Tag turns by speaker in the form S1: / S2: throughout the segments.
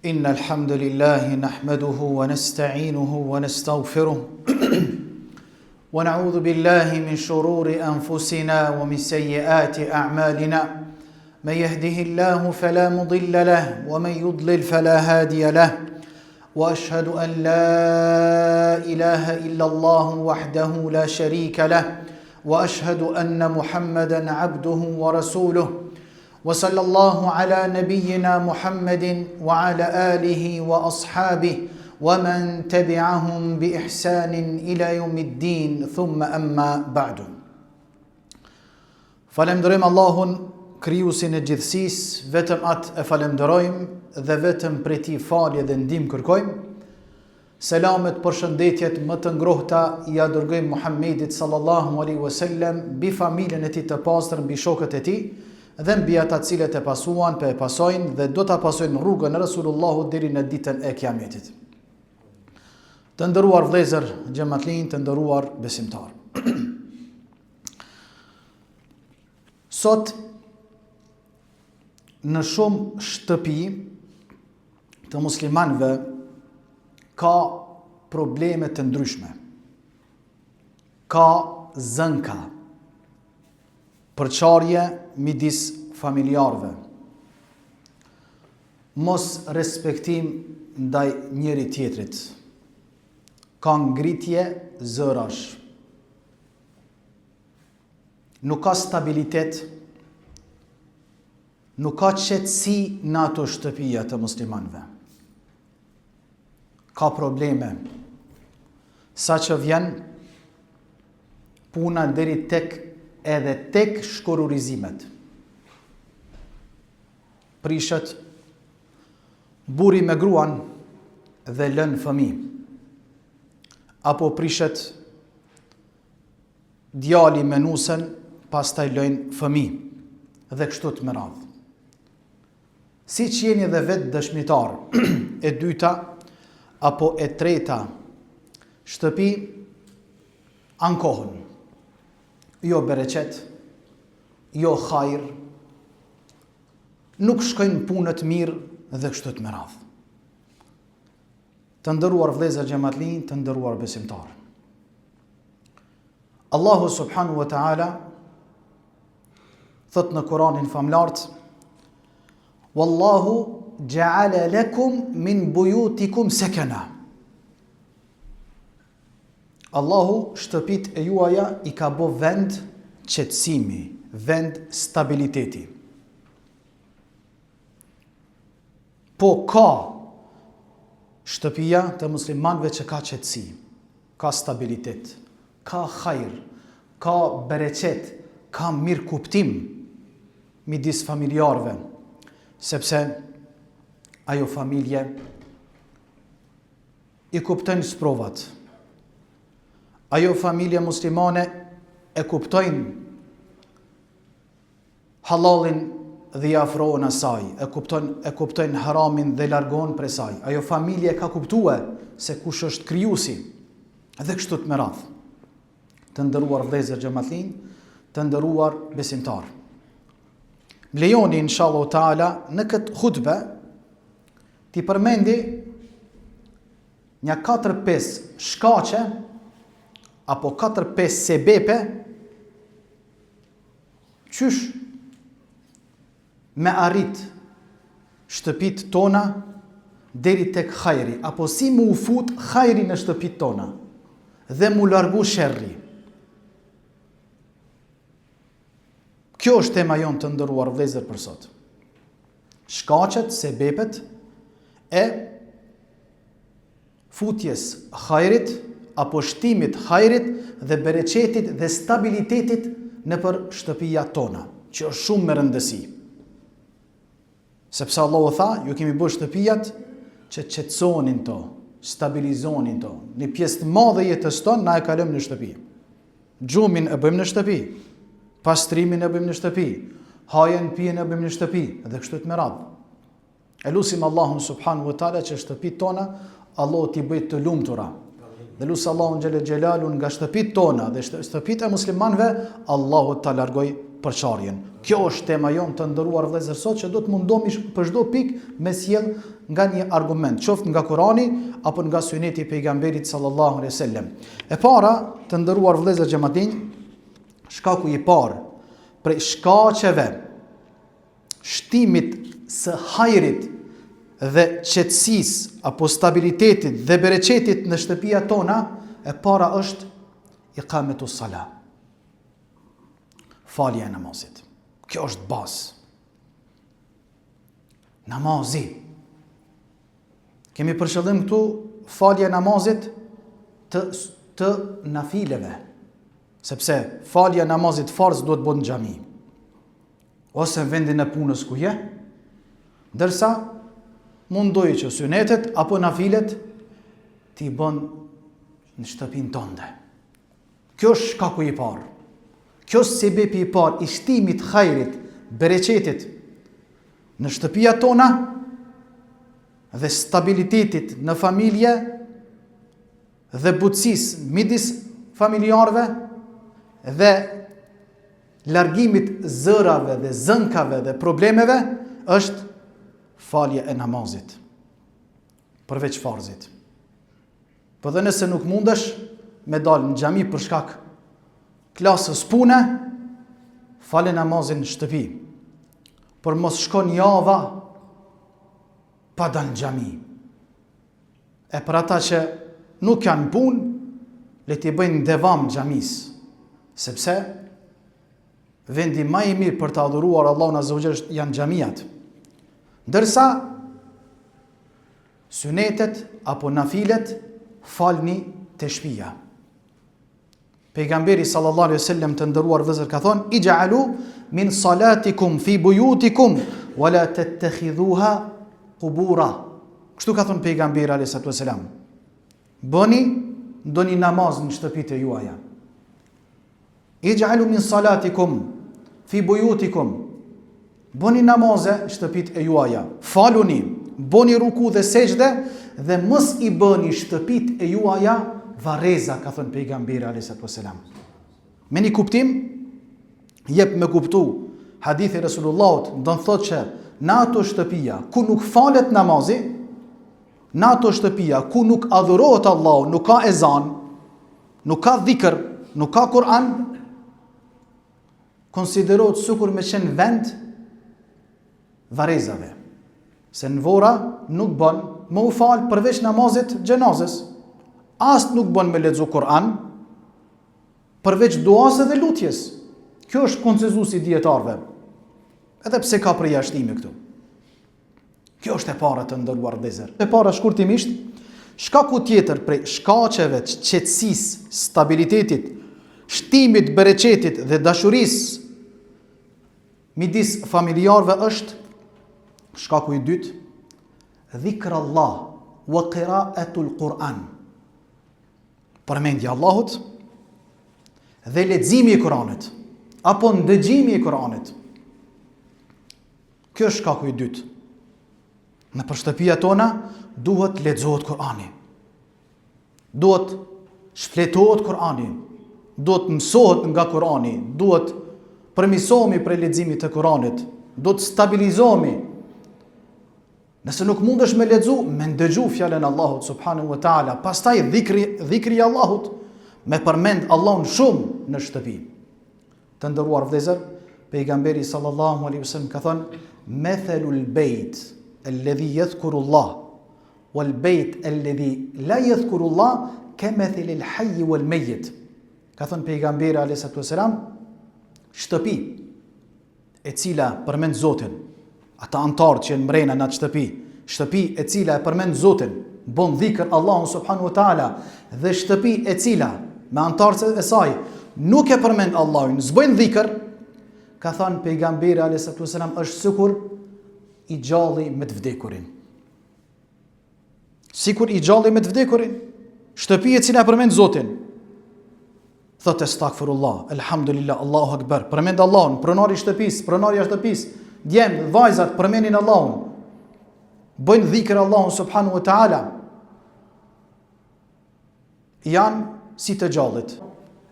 S1: إن الحمد لله نحمده ونستعينه ونستغفره ونعوذ بالله من شرور أنفسنا ومن سيئات أعمالنا من يهده الله فلا مضل له ومن يضلل فلا هادي له وأشهد أن لا إله إلا الله وحده لا شريك له وأشهد أن محمدا عبده ورسوله وصلى الله على نبينا محمد وعلى آله وأصحابه ومن تبعهم بإحسان إلى يوم الدين ثم أما بعد. Falemderojmë Allahun, krijuesin e gjithësisë, vetëm atë e falemderojmë dhe vetëm prej tij falje dhe ndihmë kërkojmë. Selamet, përshëndetjet më të ngrohta ja dërgojmë Muhammedit sallallahu alaihi wasallam, mbi familjen e tij të pastër, mbi shokët e tij dhe mbi ata të cilët e pasuan, e pasojnë dhe do ta pasojnë rrugën e Resulullahut deri në ditën e Kiametit. Të nderuar vëllezër, xhamatllin, të nderuar besimtar. Sot në shumë shtëpi të muslimanëve ka probleme të ndryshme. Ka zënka, përçarje midis familjarëve, mos respektim ndaj njëri tjetrit, ka ngritje zërash, nuk ka stabilitet, nuk ka qetësi në ato shtëpia të muslimanëve. Ka probleme, sa që vjen puna deri tek shkururizimet. Prishet buri me gruan dhe lën fëmijë, apo prishet djali me nusën, pastaj lëjnë fëmijë dhe kështu të me radhë. Siç jeni dhe vetë dëshmitar, e dyta apo e treta shtëpi ankohen, jo bereqet, jo hajr, nuk shkojnë punët mirë dhe kështu të me radhë. Të nderuar vëllezër xhamatllin, të nderuar besimtar. Allahu subhanahu wa ta'ala thot në Kur'anin famlart: Wallahu ja'ala lakum min buyutikum sakana. Allahu shtëpit e juaja i ka bo vend qetësimi, vend stabiliteti. Po ka shtëpia të muslimanëve që ka qetësi, ka stabilitet, ka hajr, ka bereqet, ka mirë kuptim midis familjarëve, sepse ajo familje i kuptojnë sprovat. Ajo familje muslimane e kuptojnë halalin dhe i afrohen asaj, e kuptojnë haramin dhe largohen prej saj. Ajo familje ka kuptue se kush është krijuesi dhe kështu të me radhë. Të nderuar vëllezër xhamatllin, të nderuar besimtar. Lejoni inshallah taala në këtë hutbe ti përmendi një 4-5 shkaqe apo 4-5 sebepe qysh me arrit shtëpit tona deri tek hajri, apo si mu fut hajri në shtëpit tona dhe mu largu sherri. Kjo është tema jonë, të nderuar vëllezër, për sot. Shkaqet, sebepet e futjes hajrit apo shtimit hajrit dhe bereqetit dhe stabilitetit në për shtëpia tona, që është shumë me rëndësi. Sepse Allahu tha, ju kemi bërë shtëpijat që qetësonin to, stabilizonin to. Një pjesë të madhe jetës tonë na e kalojmë në shtëpi. Gjumin e bëjmë në shtëpi, pastrimin e bëjmë në shtëpi, hajën pijen e bëjmë në shtëpi, dhe kështu të me radhë. E lusim Allahun subhanahu wa taala që shtëpit tona Allahu t'i bëjë të lumtura. Dhe lusë Allahun xhelel xhelalun nga shtëpit tona dhe shtëpit e muslimanëve, Allahu ta largoj përçarjen. Kjo është tema jonë, të nderuar vëllezër, sot, që do të mundohemi për çdo pikë me sjell nga një argument, qoftë nga Kurani apo nga suneti i pejgamberit sallallahu alaihi wasallam. E para, të nderuar vëllezër xhamatin, shkaku i parë prej shkaqeve shtimit së hajrit dhe qetësisë apo stabilitetit dhe bereqetit në shtëpia tona, e para është iqametus sala, falja e namazit. Kjo është bazë. Namazi. Kemi për qëllim këtu falja e namazit të nafileve, sepse falja e namazit farz duhet bëhet në xhami ose në vendin e punës ku je, ndërsa mundoj që sunetet apo nafilet ti bën në shtëpinë tënde. Kjo është shkaku i parë. Kjo është sebepi i parë i shtimit hajrit, bereqetit në shtëpia tona dhe stabilitetit në familje dhe butësisë midis familjarëve dhe largimit zërave dhe zënkave dhe problemeve është falja e namazit, përveç farzit. Po dhe nëse nuk mundesh me dalë në xhami për shkak klasës pune, fale namazin në shtëpi, por mos shkon java pa dalë në xhami. E për ata që nuk janë punë, le t'i bëjnë devam xhamis, sepse vendi më i mirë për të adhuruar Allahun Azza wa Jalla janë xhamiat. Ndërsa sunetet apo nafilet falni te shtëpia. Pejgamberi sallallahu alaihi wasallam të nderuar vëllezër ka thonë: "Ij'alu min salatikum fi buyutikum wa la tattakhidhuha qubura." Kështu ka thonë pejgamberi alaihi wasallam. Ndoni namaz në shtëpitë juaja. Ij'alu min salatikum fi buyutikum. Bëni namaze në shtëpitë e juaja. Faluni, bëni ruku dhe sejdë dhe mos i bëni shtëpitë e juaja varreza, ka thënë pejgamberi alayhis salam. Me një kuptim, jep me kuptu hadithi Resulullahut, do të thotë që në ato shtëpia ku nuk falet namazi, në ato shtëpia ku nuk adhurohet Allahu, nuk ka ezan, nuk ka dhikr, nuk ka Kur'an, konsiderohet sikur me qenë vend varezave. Se në vora nuk bën më u fal përveç namazit xhenazës. As nuk bën me lexu Kur'an përveç duas dhe lutjes. Kjo është konsenzusi i dietarëve. Edhe pse ka përjashtime këtu. Kjo është e para të nderuar vëllezër. E para shkurtimisht, shkaku tjetër prej shkaqeve të qetësisë, stabilitetit, shtimit, bereqetit dhe dashurisë midis familjarëve është shkaku i dytë, dhikrullah wa qira'atul Qur'an. Përmendja Allahut dhe leximi i Kuranit apo ndëgjimi i Kuranit. Kjo është shkaku i dytë. Në shtëpia tona duhet lexohet Kurani. Duhet shfletohet Kurani. Duhet mësohet nga Kurani. Duhet përmirësohemi për leximit të Kuranit. Duhet stabilizohemi. Nëse nuk mundesh me lexu, me ndëgju fjalën e Allahut subhanahu wa taala, pastaj dhikri i Allahut, me përmend Allahun shumë në shtëpi. Të nderuar vëllezër, pejgamberi sallallahu alaihi wasallam ka thënë: "Mathalul bayt alladhi yadhkuru Allah wal bayt alladhi la yadhkuru Allah kamathali al-hayy wal mayyit." Ka thënë pejgamberi alayhi wasallam, shtëpi e cila përmend Zotin, ata antarë që në mrena në atë shtëpi e cila e përmend Zotin, bën dhikr Allahun subhanahu wa taala, dhe shtëpi e cila me antarët e saj nuk e përmend Allahun, s'bën dhikr, ka thënë pejgamberi alayhis salam, është sikur i gjalli me të vdekurin. Sikur i gjalli me të vdekurin. Shtëpi e cila e përmend Zotin, thotë astaghfirullah, elhamdulillah, Allahu akbar, përmend Allahun, pronari i shtëpisë, djemë, vajzat, përmendin Allahun, bëjnë dhikr Allahun subhanahu wa taala, janë si të gjallit.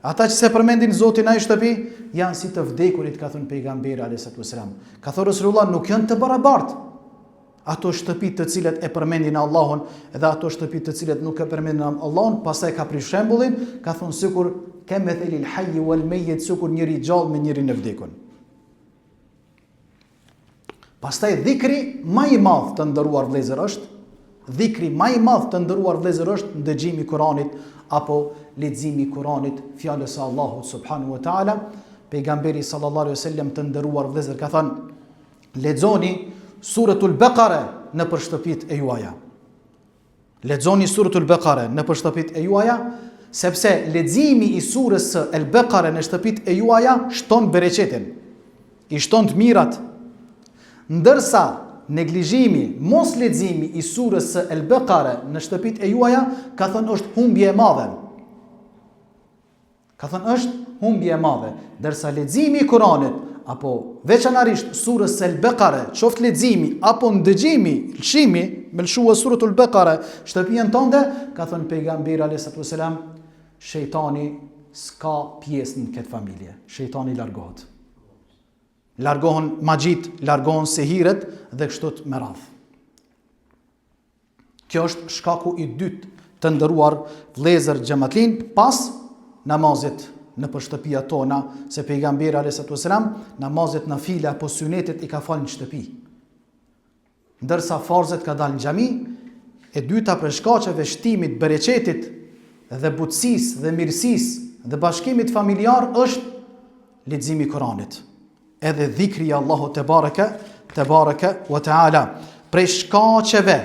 S1: Ata që se përmendin Zotin në shtëpi, janë si të vdekurit, ka thënë pejgamberi alayhis salam. Ka thënë Resulullah, nuk janë të barabartë. ato shtëpi të cilet e përmendin Allahun dhe ato shtëpi të cilet nuk e përmendin Allahun, pastaj ka prish shembullin, ka thonë sikur kemethelil hayy wal mayyit, sikur njëri gjallë me njërin e vdekur. Pastaj dhikri më i madh të nderuar vëllezër është ndëgjimi i Kuranit apo leximi i Kuranit, fjalës së Allahut subhanahu wa taala. Pejgamberi sallallahu alaihi wasallam të nderuar vëllezër ka thënë: lexoni suratul Baqara në shtëpitë e juaja. Lexoni suratul Baqara në shtëpitë e juaja, sepse leximi i surës së Al-Baqara në shtëpitë e juaja shton bereqetin, i shton të mirat. Ndërsa neglizhimi, mos leximi i surës së Al-Baqara në shtëpitë e juaja, ka thënë është humbje e madhe. Ndërsa leximi i Kuranit apo veçanërisht surës së Al-Baqara, qoftë leximi apo ndëgjimi, lëshimi, me lëshua suratul Baqara shtëpinë tënde, ka thënë pejgamberi alayhis salam, shejtani s'ka pjesë në këtë familje. Shejtani largohet. Largohen magjit, largohen sehiret dhe kështu me radhë. Kjo është shkaku i dytë të nderuar vëllezër xhamatlin pas namazit në shtëpia tona, se pejgamberi alayhis salam namazet nafile apo sunetet i ka falë në shtëpi. Ndërsa farzet ka dalë në xhami, e dyta për shkaqeve shtimit, bereqetit dhe butësisë dhe mirësisë dhe bashkimit familjar është leximi i Kuranit. Edhe dhikri i Allahut te baraka wa taala. Prej shkaqeve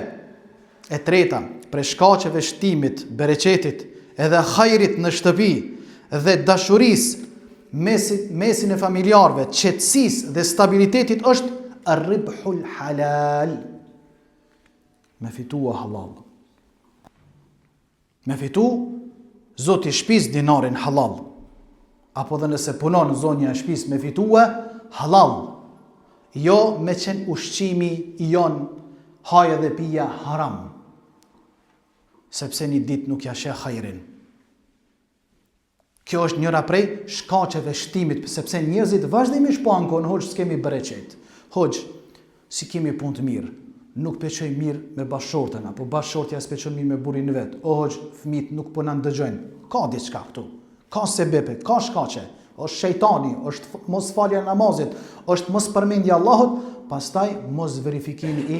S1: e treta, prej shkaqeve shtimit, bereqetit edhe hajrit në shtëpi dhe dashurisë mesin e familjarëve, qetësisë dhe stabilitetit është ar-ribhul halal. Me fitua halal. Me fitu zoti i shtëpisë dinarin halal. Apo dhe nëse punon zonja e shtëpisë me fitua halal, jo me qenë ushqimi i jon haja dhe pija haram, sepse një ditë nuk ja sheh hajrin. Kjo është njëra prej shkaqeve shtimit, sepse njerëzit vazhdimisht po ankon, hoxh s'kemi bereqet, hoxh si kemi punë të mirë, nuk peqoj mirë me bashortën, apo bashortja s'peqoj mirë me burrin vet, o hoxh fëmit nuk po na ndëgjojnë, ka diçka këtu, ka sebepe, ka shkaqe. Është shejtani, është mos falja namazit, është mos përmendja Allahut, pastaj mos verifikimi i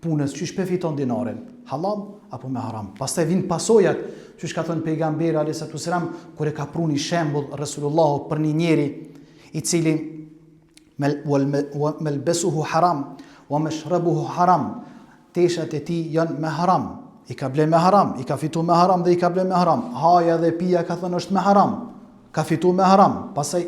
S1: punës, çish pe fiton dinarin, halal apo me haram. Pastaj vin pasojat, çish ka thënë pejgamberi alayhis salam kur e ka pruni shembull Resulullahu për një njeri i cili melbesuhu haram wa mashrabuhu haram, teshat e tij janë me haram, i ka ble me haram, i ka fitu me haram dhe i ka ble me haram. Haja dhe pija ka thënë është me haram, ka fitu me haram, pasaj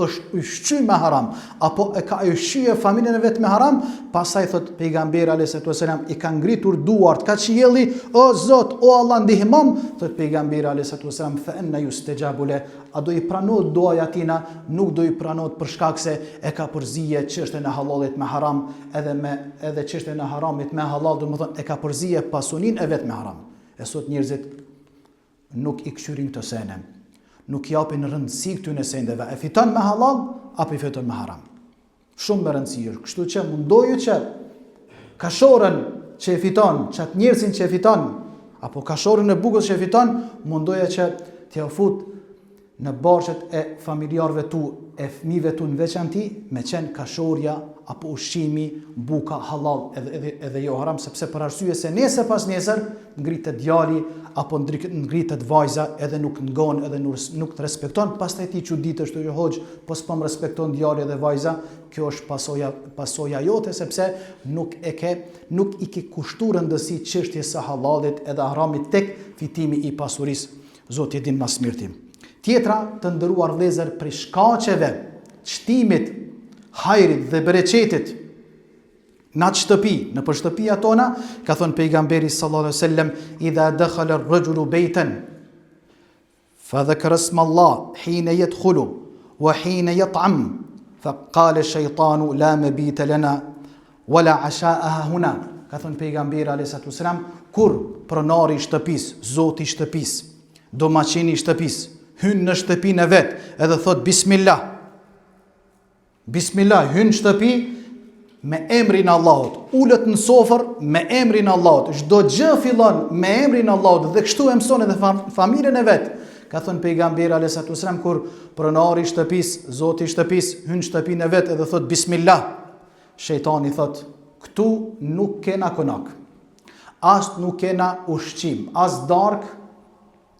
S1: është ushqy me haram, apo e ka ushqyje familjen e vetë me haram, pasaj thot pejgamberi alayhis salam i ka ngritur duart ka qielli, o Zot, o Allah ndihmom, thot pejgamberi alayhis salam, fa inna yustajabu le, a do i pranohet duaja tina, nuk do i pranohet për shkak se e ka përzije çështën e halalit me haram, edhe çështën e haramit me halal, do të thonë e ka përzije pasunin e vetë me haram. E sot njerëzit nuk i këshyrin të sene, nuk japin rëndësi këtyre sendeve, e fiton me halal apo i fiton me haram. Shumë me rëndësi është, kështu që mundoju që kashorën që e fiton, çat njerëzin që e fiton, apo kashorën e bukës që e fiton, mundoja që t'ia fut në barqet e familjarëve tu, e fëmijëve tu në veçanti, me qenë kashorja apo ushqimi, buka halal edhe jo haram, sepse për arsye se nesër pas nesër ngritet djali apo ngritet vajza edhe nuk ngon edhe nuk të respekton, pastaj ti çuditësh të hoxh, po s'pam respekton djali dhe vajza, kjo është pasoja jote, sepse nuk i ke kushtuar rëndësi çështjes së halalit edhe haramit tek fitimi i pasurisë. Zoti e din më së miri. Tjetra të nderuar vëllezër për shkaqeve shtimit, hajrit dhe bereqetit në atë shtëpi, në për shtëpia tona, ka thënë pejgamberi sallallahu alaihi wasallam, idha dakhala ar-rajulu baytan fa dhakara isma Allah hina yadkhulu wa hina yat'am fa qala ash-shaytanu la mabita lana wala 'ashaa'a huna. Ka thënë pejgamberi alayhi wasallam, kur pronari i shtëpisë, zoti i shtëpisë, domaçini i shtëpisë hyn në shtëpinë e vet edhe thot bismillah, hyn në shtëpi me emrin e Allahut, ulet në sofër me emrin e Allahut, çdo gjë fillon me emrin e Allahut dhe kështu e mëson edhe familjen e vet. Ka thënë pejgamberi alayhis salam kur pronari i shtëpisë, zoti i shtëpisë hyn në shtëpinë e vet edhe thot bismillah, shejtani thot këtu nuk kena konak, as nuk kena ushqim, as dark,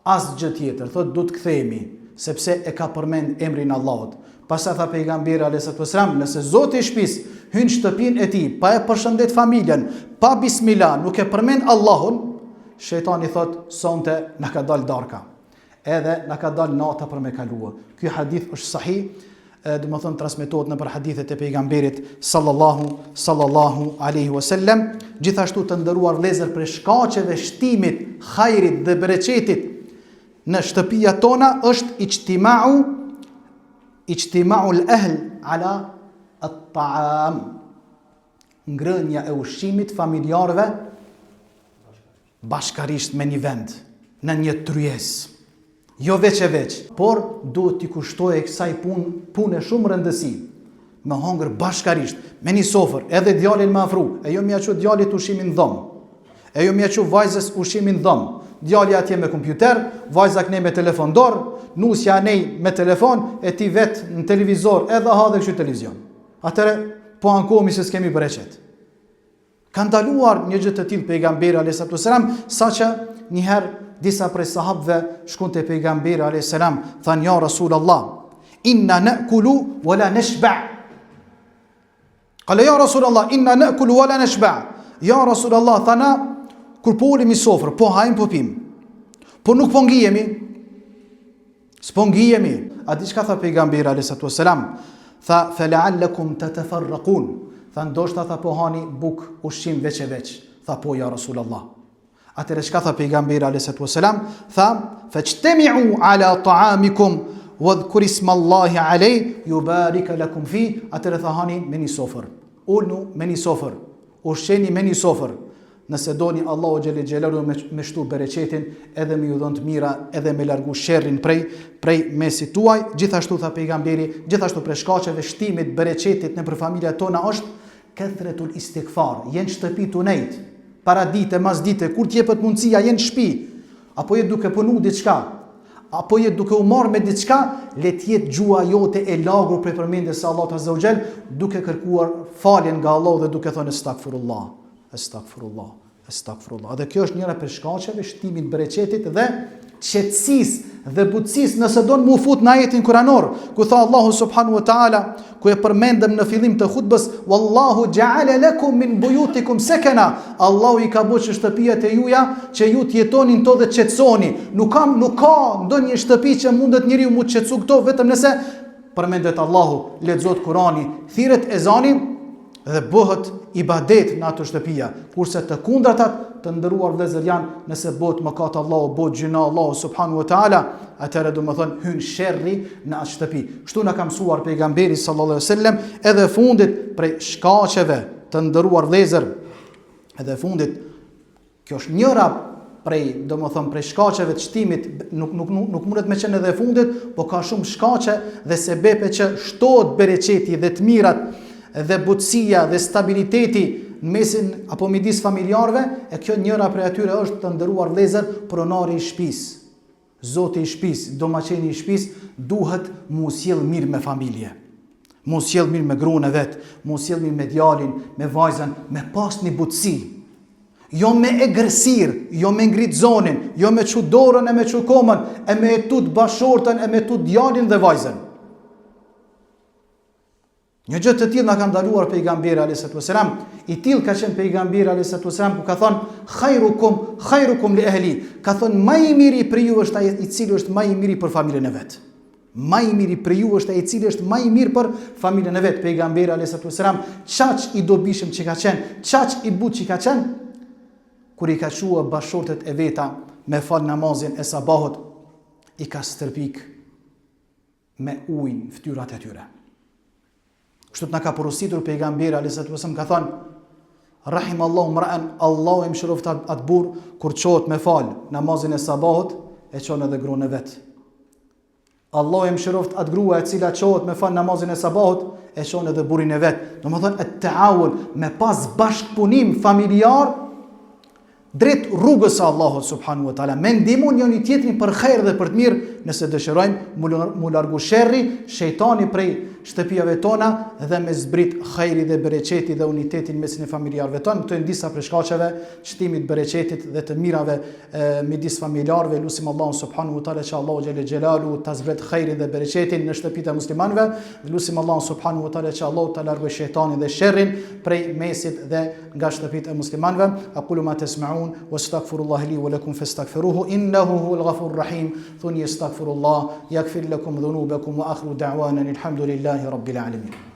S1: as gjë tjetër, thot du të kthehemi, sepse e ka përmend emrin e Allahut. Pastaj tha pejgamberi alayhis salam, nëse zoti i shtëpisë hyn në shtëpinë e tij, pa e përshëndet familjen, pa bismillah, nuk e përmend Allahun, shejtani thot sonte na ka dal darka. Edhe na ka dal nata për me kalua. Ky hadith është sahih, do të thonë transmetohet në për hadithet e pejgamberit sallallahu alaihi wasallam. Gjithashtu të nderuar vëllezër, për shkaqeve shtimit, hajrit dhe bereqetit në shtëpia tona është ijtima'u al-ahl ala at-ta'am. Ngrënia e ushqimit familjarëve bashkarisht me një vend, në një tryezë. Jo veç e veç, por duhet t'i kushtoj e kësaj punë shumë rëndësi. Me hongër bashkarisht, me një sofër, edhe djalin më afru, e jo mja që djalit ushimin dhomë, e jo mja që vajzës ushimin dhomë, djali atje me kompjuter, vajzak ne me telefon dorë, nusja nej me telefon, e ti vetë në televizor, edhe ha dhe kështu televizion. Atëre, po ankomi se s'kemi bëreqet. Kanë daluar një gjë të tillë pejgamberi alayhis salam, saqë njëherë disa prej sahabëve shkon te pejgamberi alayhis salam, thanë ja Rasulullah, inna na'kulu wala nashba. Qala ya Rasulullah, inna na'kulu wala nashba. Ja Rasulullah, thana kur po ulemi sofër, po hajm po pim. Po nuk po ngihemi. S'po ngihemi. A di çka tha pejgamberi alayhis salam? Tha fala'allakum tatafarraqun. Tha ndoshta tha po hani buk ushqim veç e veç. Tha po ja Rasulullah. Atëre çka tha pejgamberi alayhis salam? Tha fajtami'u ala ta'amikum wadhkur ismallahi alayhi yubarik lakum fi. Atëre tha hani me një sofër. Ulnu me një sofër. Ushqeni me një sofër. Nëse doni Allahu xhelel xhelalu me shtu bereqetin, edhe me ju dhënë të mira, edhe me largu sherrin prej mesit tuaj. Gjithashtu tha pejgamberi, gjithashtu prej shkaqeve shtimit bereqetit në për familja tona është kathratul istighfar. Jen shtëpi tunejt, para dite, mas dite, kur t'jepet mundësia, jen shtëpi, apo je duke punu diçka, apo je duke u marrë me diçka, le t'jet gjua jote e lagur prej përmendjes së Allahut azza wa xal, duke kërkuar faljen nga Allahu dhe duke thënë astaghfirullah. Dhe kjo është njëra për shkaqeve shtimit bereqetit dhe qetësisë dhe butësisë nëse don mu fut në ajetin kuranor, ku tha Allahu subhanahu wa taala, ku e përmendëm në fillim të hutbës, wallahu ja'ala lakum min buyutikum sakana. Allahu i ka bërë shtëpiat e juaja që ju të jetonin to dhe qetësoni. Nuk ka ndonjë shtëpi që mundet njeriu mu të qetësu këto vetëm nëse përmendet Allahu, lexohet Kurani, thirret ezani dhe bëhet ibadet në ato shtëpia, kurse të kundratat të ndëruar vëllezër janë nëse bëhet mëkat Allahu, bëhet gjuna Allahu subhanahu wa taala, atëherë do të thonë hyn sherri në atë shtëpi. Kështu na ka mësuar pejgamberi sallallahu alaihi wasallam, edhe fundit prej shkaqeve të ndëruar vëllezër, edhe fundit, kjo është njëra prej, do të thonë prej shkaqeve të shtimit, nuk mundet me qenë edhe fundit, po ka shumë shkaqe dhe sebepe që shtohet bereqeti dhe të mirat dhe butësia dhe stabiliteti në mesin apo midis familjarëve, e kjo njëra prej atyre është të nderuar vëllezër, pronari i shtëpisë, zoti i shtëpisë, domaçeni i shtëpisë duhet mu sjell mirë me familje. Mu sjell mirë me gruan e vet, mu sjell mirë me djalin, me vajzën, me pas një butësi. Jo me egërsir, jo me ngrit zonin, jo me çu dorën e me çu komën, e me tut bashortën, e me tut djalin dhe vajzën. Një gjë të tillë na ka ndaluar pejgamberi alayhis salam, i tillë ka qenë pejgamberi alayhis salam ku ka thënë khairukum li ahli, ka thënë më i miri për ju është ai i cili është më i miri për familjen e vet. Më i miri për ju është ai i cili është më i mirë për familjen e vet. Pejgamberi alayhis salam çaq i dobishëm që ka qenë, çaq i butë që ka qenë, kur i ka thua bashortet e veta me fal namazin e sabahut, i ka stërpik me ujin fytyrat e tyre. Kështu të na ka porositur pejgamberi alayhis salam, ka thënë rahimallahu mra'an, Allahu i mëshiroft atë burr kur çohet me fal namazin e sabahut, e çon edhe gruan e vet. Allahu i mëshiroft atë grua e cila çohet me fal namazin e sabahut, e shon edhe burrin e vet. Domethënë at-taawun, me pas bashkëpunim familjar drejt rrugës së Allahut subhanahu wa taala, me ndihmu njëri tjetrin për hajër dhe për të mirë, nëse dëshirojmë mu largu sherri, shejtani prej shtëpive tona dhe me zbrit hajri dhe bereqeti dhe unitetin mesin e familjarëve tonë. Këto janë disa prej shkaqeve shtimit bereqetit dhe të mirave midis familjarëve. Lutim Allahun subhanahu wa taala që Allahu xhelle xhelalu ta zbret hajrin dhe bereqetin në shtëpitë e muslimanëve. Lutim Allahun subhanahu wa taala që Allahu ta largoj shejtanin dhe sherrin prej mesit dhe nga shtëpitë e muslimanëve. Aqulu ma tasma'un wastaghfirullaha li wa lakum fastaghfiruhu innahu huwal ghafurur rahim. Thuni astaghfirullah yaghfir lakum dhunubakum wa akhiru da'wana alhamdulillahi rabbil alamin.